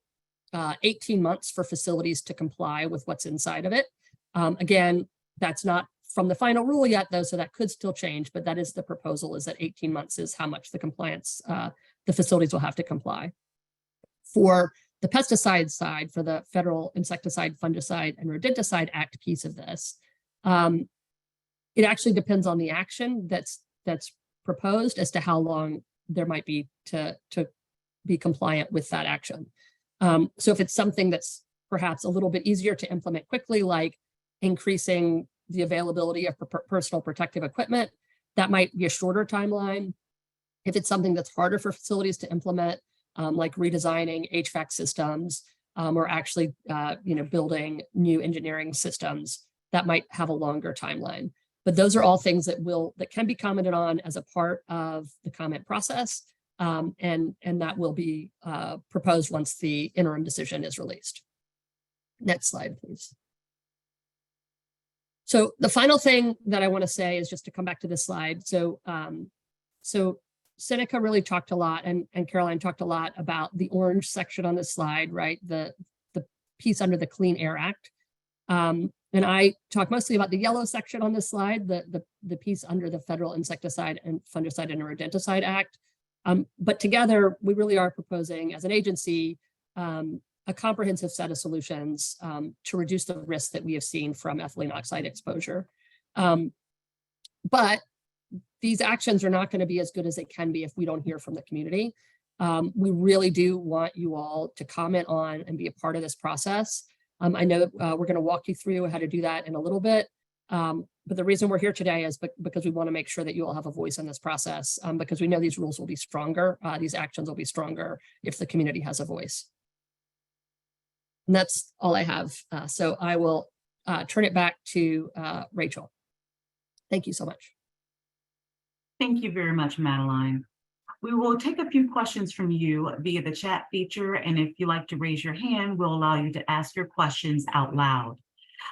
18 months for facilities to comply with what's inside of it. Again, that's not from the final rule yet, though, so that could still change, but that is the proposal, is that 18 months is how much the compliance, the facilities will have to comply. For the pesticide side, for the Federal Insecticide, Fungicide, and Rodenticide Act piece of this, it actually depends on the action that's proposed as to how long there might be to be compliant with that action. So if it's something that's perhaps a little bit easier to implement quickly, like increasing the availability of personal protective equipment, that might be a shorter timeline. If it's something that's harder for facilities to implement, like redesigning HVAC systems or actually building new engineering systems, that might have a longer timeline. But those are all things that can be commented on as a part of the comment process, and that will be proposed once the interim decision is released. Next slide, please. So the final thing that I want to say is just to come back to this slide. So Seneca really talked a lot, and Caroline talked a lot about the orange section on this slide, right? The piece under the Clean Air Act. And I talk mostly about the yellow section on this slide, the piece under the Federal Insecticide and Fungicide and Rodenticide Act. But together, we really are proposing as an agency a comprehensive set of solutions to reduce the risks that we have seen from ethylene oxide exposure. But these actions are not going to be as good as they can be if we don't hear from the community. We really do want you all to comment on and be a part of this process. I know that we're going to walk you through how to do that in a little bit. But the reason we're here today is because we want to make sure that you all have a voice in this process, because we know these rules will be stronger. These actions will be stronger if the community has a voice. And that's all I have. So I will turn it back to Rachel. Thank you so much. Thank you very much, Madeline. We will take a few questions from you via the chat feature, and if you like to raise your hand, we'll allow you to ask your questions out loud.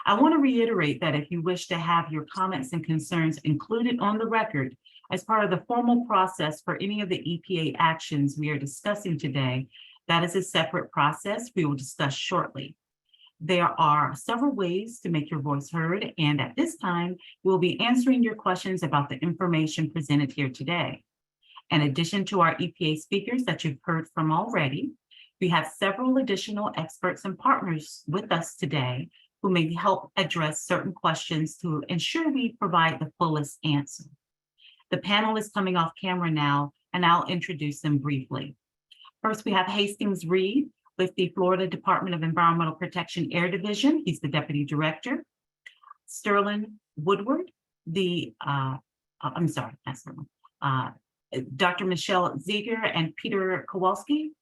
I want to reiterate that if you wish to have your comments and concerns included on the record as part of the formal process for any of the EPA actions we are discussing today, that is a separate process we will discuss shortly. There are several ways to make your voice heard, and at this time, we'll be answering your questions about the information presented here today. In addition to our EPA speakers that you've heard from already, we have several additional experts and partners with us today who may help address certain questions to ensure we provide the fullest answer. The panel is coming off camera now, and I'll introduce them briefly. First, we have Hastings Reed with the Florida Department of Environmental Protection Air Division. He's the Deputy Director. Sterling Woodward, Dr. Michelle Ziegler and Peter Kowalski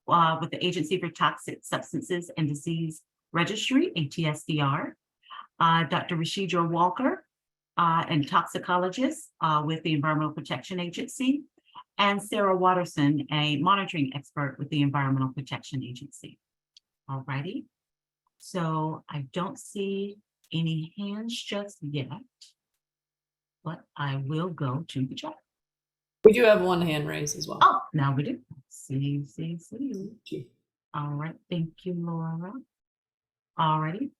with the Agency for Toxic Substances and Disease Registry, ATSDR. Dr. Rashidra Walker, and toxicologist with the Environmental Protection Agency, and Sarah Watterson, a monitoring expert with the Environmental Protection Agency. All righty. So I don't see any hands just yet, but I will go to the chat. We do have one hand raised as well. Oh, now we do. See. All right, thank you, Laura. All righty.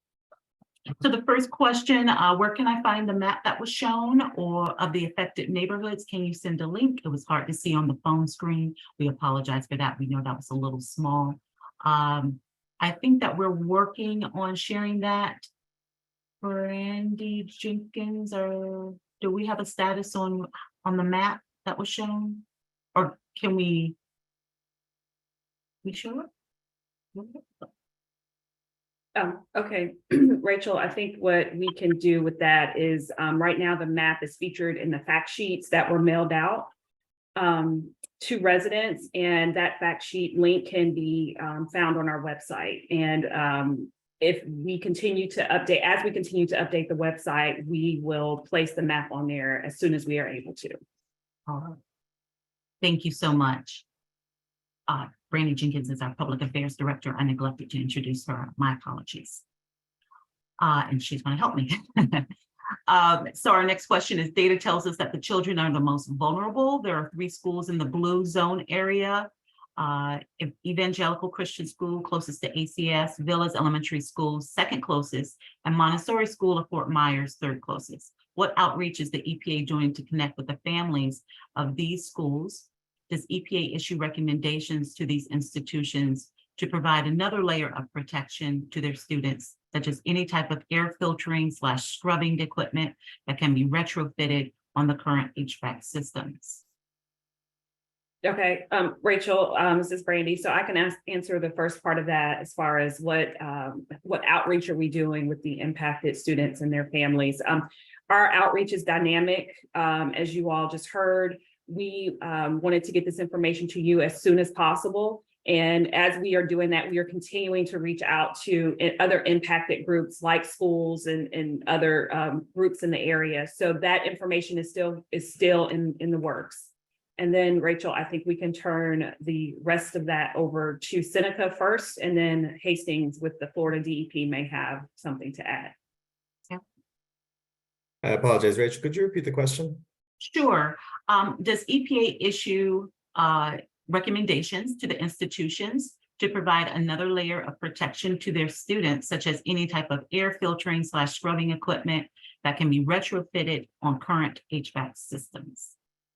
So the first question, where can I find the map that was shown or of the affected neighborhoods? Can you send a link? It was hard to see on the phone screen. We apologize for that. We know that was a little small. I think that we're working on sharing that. Brandy Jenkins, or do we have a status on the map that was shown? Or can we show it? Okay, Rachel, I think what we can do with that is right now the map is featured in the fact sheets that were mailed out to residents, and that fact sheet link can be found on our website. And if we continue to update, as we continue to update the website, we will place the map on there as soon as we are able to. All right. Thank you so much. Brandy Jenkins is our Public Affairs Director. I neglected to introduce her. My apologies. And she's going to help me. So our next question is, data tells us that the children are the most vulnerable. There are 3 schools in the blue zone area. Evangelical Christian School, closest to ACS, Villas Elementary School, second closest, and Montessori School of Fort Myers, third closest. What outreach is the EPA doing to connect with the families of these schools? Does EPA issue recommendations to these institutions to provide another layer of protection to their students, such as any type of air filtering / scrubbing equipment that can be retrofitted on the current HVAC systems? Okay, Rachel, this is Brandy. So I can answer the first part of that as far as what outreach are we doing with the impacted students and their families. Our outreach is dynamic, as you all just heard. We wanted to get this information to you as soon as possible. And as we are doing that, we are continuing to reach out to other impacted groups like schools and other groups in the area. So that information is still in the works. And then Rachel, I think we can turn the rest of that over to Seneca first, and then Hastings with the Florida DEP may have something to add. Yeah. I apologize, Rachel, could you repeat the question? Sure. Does EPA issue recommendations to the institutions to provide another layer of protection to their students, such as any type of air filtering / scrubbing equipment that can be retrofitted on current HVAC systems?